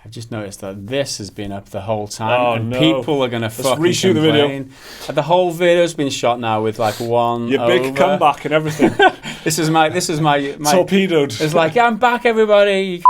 I've just noticed that this has been up the whole time, Oh, and no. people are going to fucking reshoot the complain. video. The whole video's been shot now with like one Your big comeback and everything. This is my Torpedoed. It's like, I'm back, everybody.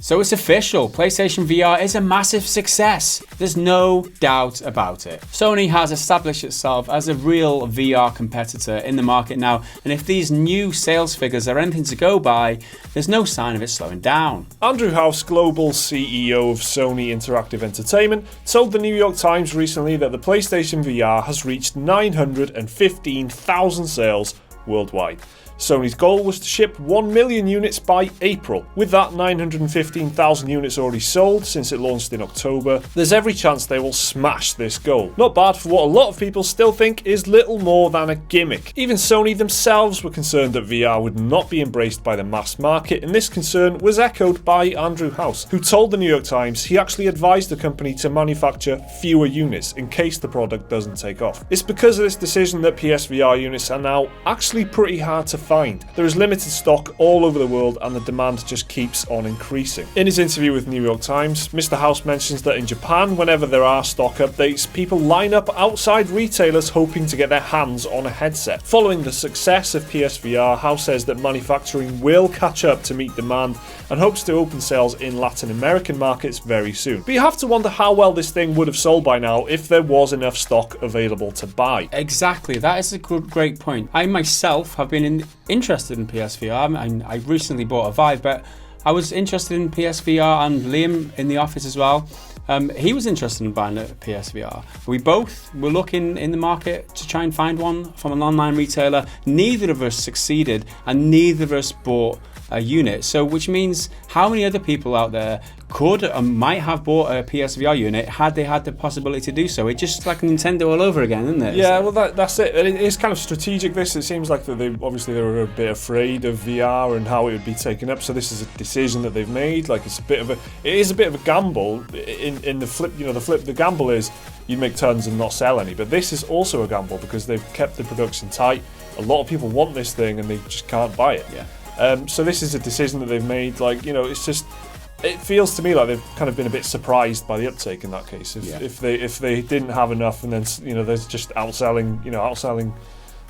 So it's official, PlayStation VR is a massive success. There's no doubt about it. Sony has established itself as a real VR competitor in the market now, and if these new sales figures are anything to go by, there's no sign of it slowing down. Andrew House, global CEO of Sony Interactive Entertainment, told the New York Times recently that the PlayStation VR has reached 915,000 sales worldwide. Sony's goal was to ship 1 million units by April. With that 915,000 units already sold since it launched in October, there's every chance they will smash this goal. Not bad for what a lot of people still think is little more than a gimmick. Even Sony themselves were concerned that VR would not be embraced by the mass market, and this concern was echoed by Andrew House, who told the New York Times he actually advised the company to manufacture fewer units in case the product doesn't take off. It's because of this decision that PSVR units are now actually pretty hard to find. There is limited stock all over the world and the demand just keeps on increasing. In his interview with New York Times, Mr. House mentions that in Japan, whenever there are stock updates, people line up outside retailers hoping to get their hands on a headset. Following the success of PSVR, House says that manufacturing will catch up to meet demand and hopes to open sales in Latin American markets very soon. But you have to wonder how well this thing would have sold by now if there was enough stock available to buy. Exactly, that is a great point. I myself have been interested in PSVR. I recently bought a Vive, but I was interested in PSVR, and Liam in the office as well. He was interested in buying a PSVR. We both were looking in the market to try and find one from an online retailer. Neither of us succeeded, and neither of us bought a unit. So, which means how many other people out there could or might have bought a PSVR unit had they had the possibility to do so? It's just like Nintendo all over again, isn't it? Yeah, well, that's it. It is kind of strategic. This, it seems like that they were a bit afraid of VR and how it would be taken up. So this is a decision that they've made. Like it is a bit of a gamble. In the flip, the gamble is you make tons and not sell any. But this is also a gamble because they've kept the production tight. A lot of people want this thing and they just can't buy it. Yeah. So this is a decision that they've made. Like, it's just, it feels to me like they've kind of been a bit surprised by the uptake in that case. If they didn't have enough, and then there's just outselling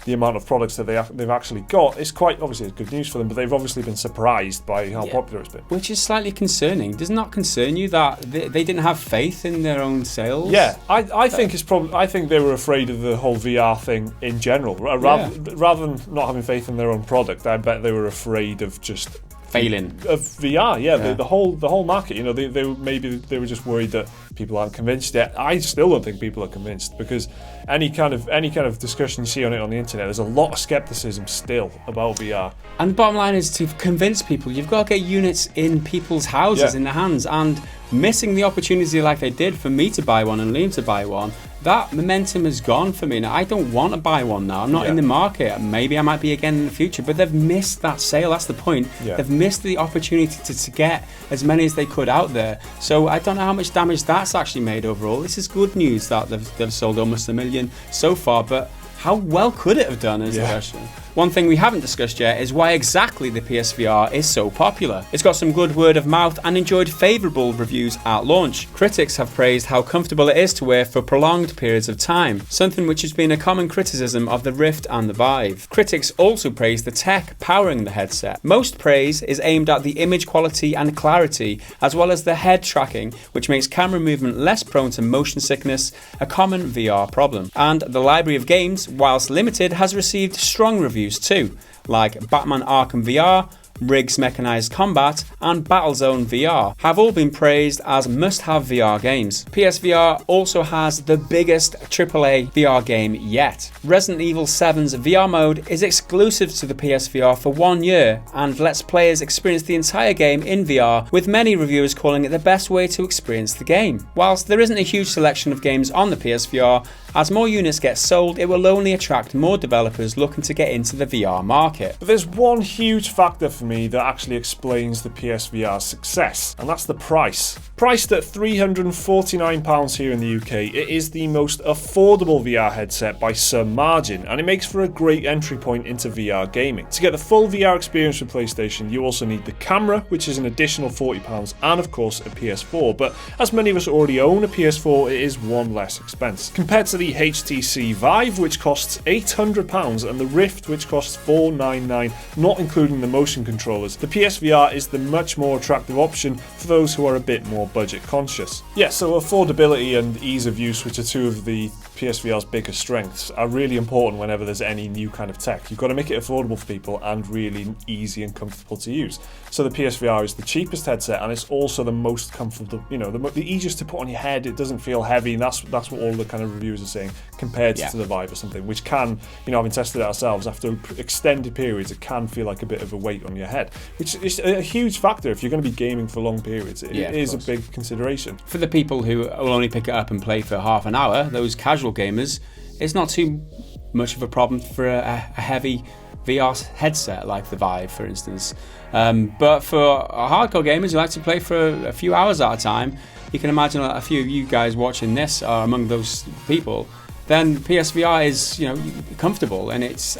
the amount of products that they've actually got, it's quite obviously good news for them. But they've obviously been surprised by how popular it's been, which is slightly concerning. Does it not concern you that they didn't have faith in their own sales? Yeah, I think it's probably. I think they were afraid of the whole VR thing in general, rather than not having faith in their own product. I bet they were afraid of just failing of VR. The whole market. They were just worried that people aren't convinced yet. I still don't think people are convinced, because any kind of discussion you see on it on the internet, there's a lot of skepticism still about VR. And the bottom line is, to convince people, you've got to get units in people's houses, in their hands, and missing the opportunity like they did for me to buy one and Liam to buy one, that momentum is gone for me. Now, I don't want to buy one now. I'm not in the market. Maybe I might be again in the future, but they've missed that sale. That's the point. They've missed the opportunity to get as many as they could out there. So I don't know how much damage that's actually made overall. This is good news that they've sold almost 1 million so far, but how well could it have done is the question. One thing we haven't discussed yet is why exactly the PSVR is so popular. It's got some good word of mouth and enjoyed favourable reviews at launch. Critics have praised how comfortable it is to wear for prolonged periods of time, something which has been a common criticism of the Rift and the Vive. Critics also praise the tech powering the headset. Most praise is aimed at the image quality and clarity, as well as the head tracking, which makes camera movement less prone to motion sickness, a common VR problem. And the library of games, whilst limited, has received strong reviews too, like Batman Arkham VR, Riggs Mechanized Combat, and Battlezone VR have all been praised as must-have VR games. PSVR also has the biggest AAA VR game yet. Resident Evil 7's VR mode is exclusive to the PSVR for 1 year and lets players experience the entire game in VR, with many reviewers calling it the best way to experience the game. Whilst there isn't a huge selection of games on the PSVR, as more units get sold, it will only attract more developers looking to get into the VR market. But there's one huge factor for me that actually explains the PSVR's success, and that's the price. Priced at £349 here in the UK, it is the most affordable VR headset by some margin, and it makes for a great entry point into VR gaming. To get the full VR experience from PlayStation, you also need the camera, which is an additional £40, and of course a PS4, but as many of us already own a PS4, it is one less expense. Compared to the HTC Vive, which costs £800, and the Rift, which costs $499, not including the motion controllers, the PSVR is the much more attractive option for those who are a bit more budget conscious. Yeah, so affordability and ease of use, which are two of the PSVR's biggest strengths, are really important whenever there's any new kind of tech. You've got to make it affordable for people and really easy and comfortable to use. So the PSVR is the cheapest headset, and it's also the most comfortable, you know, the easiest to put on your head. It doesn't feel heavy, and that's what all the kind of reviews are saying, compared to the Vive or something, which can, you know, having tested it ourselves, after extended periods, it can feel like a bit of a weight on your head, which is a huge factor if you're going to be gaming for long periods. It is a big consideration. For the people who will only pick it up and play for half an hour, those casual gamers, it's not too much of a problem for a heavy VR headset like the Vive, for instance. But for hardcore gamers who like to play for a few hours at a time, you can imagine a few of you guys watching this are among those people. Then PSVR is, you know, comfortable, and it's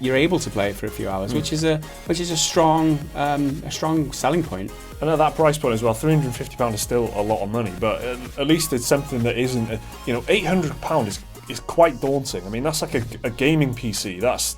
you're able to play it for a few hours, which is a strong selling point. And at that price point as well, £350 is still a lot of money, but at least it's something that isn't, you know, £800 is quite daunting. I mean, that's like a gaming PC. That's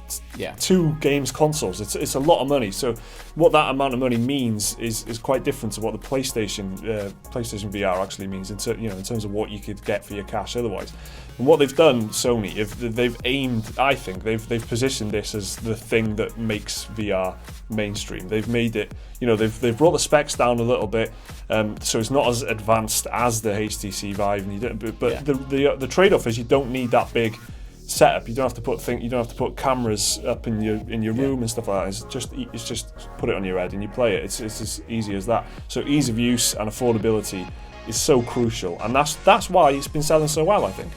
2 games consoles. It's a lot of money. So what that amount of money means is quite different to what the PlayStation VR actually means in terms of what you could get for your cash otherwise. And what they've done, Sony, they've aimed, I think, they've positioned this as the thing that makes VR mainstream. They've made it, you know, they've brought the specs down a little bit, so it's not as advanced as the HTC Vive, and the trade-off is you don't need that big setup. You don't have to put cameras up in your room and stuff like that. It's just put it on your head and you play it. It's as easy as that. So ease of use and affordability is so crucial, and that's why it's been selling so well, I think.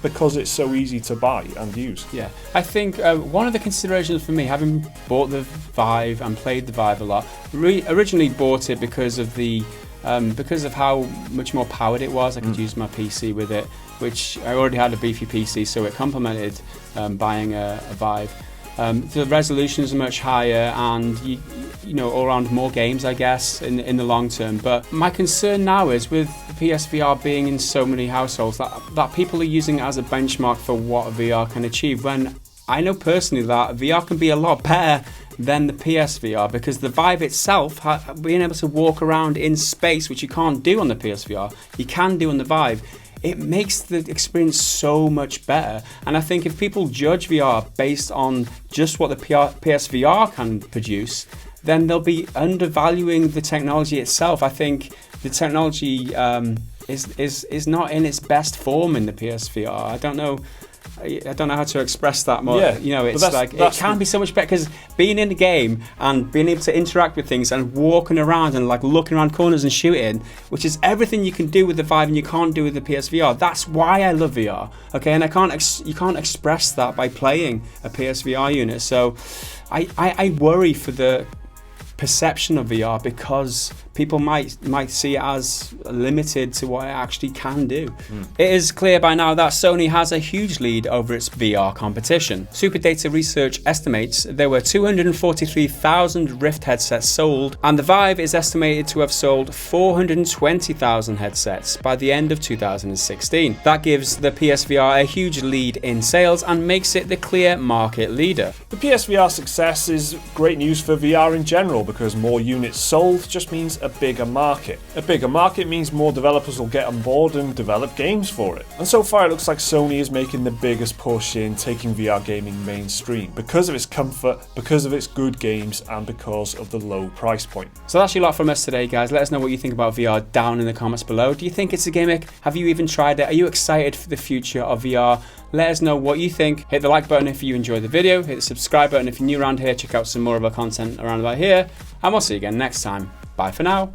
Because it's so easy to buy and use. Yeah, I think one of the considerations for me, having bought the Vive and played the Vive a lot, originally bought it because of how much more powered it was. I could use my PC with it, which I already had a beefy PC, so it complemented buying a Vive. The resolutions are much higher, and you know, all around more games, I guess, in the long term. But my concern now is with the PSVR being in so many households that people are using it as a benchmark for what VR can achieve, when I know personally that VR can be a lot better than the PSVR, because the Vive itself, being able to walk around in space, which you can't do on the PSVR, you can do on the Vive. It makes the experience so much better. And I think if people judge VR based on just what the PSVR can produce, then they'll be undervaluing the technology itself. I think the technology is not in its best form in the PSVR. I don't know how to express that more. Yeah, you know, it's like it can be so much better, because being in the game and being able to interact with things and walking around and like looking around corners and shooting, which is everything you can do with the Vive and you can't do with the PSVR. That's why I love VR. Okay, and you can't express that by playing a PSVR unit. So I worry for the perception of VR, because people might see it as limited to what it actually can do. It is clear by now that Sony has a huge lead over its VR competition. Superdata Research estimates there were 243,000 Rift headsets sold, and the Vive is estimated to have sold 420,000 headsets by the end of 2016. That gives the PSVR a huge lead in sales and makes it the clear market leader. The PSVR success is great news for VR in general, because more units sold just means a bigger market. A bigger market means more developers will get on board and develop games for it. And so far it looks like Sony is making the biggest push in taking VR gaming mainstream, because of its comfort, because of its good games, and because of the low price point. So that's your lot from us today, guys. Let us know what you think about VR down in the comments below. Do you think it's a gimmick? Have you even tried it? Are you excited for the future of VR? Let us know what you think. Hit the like button if you enjoyed the video. Hit the subscribe button if you're new around here. Check out some more of our content around about here. And we'll see you again next time. Bye for now.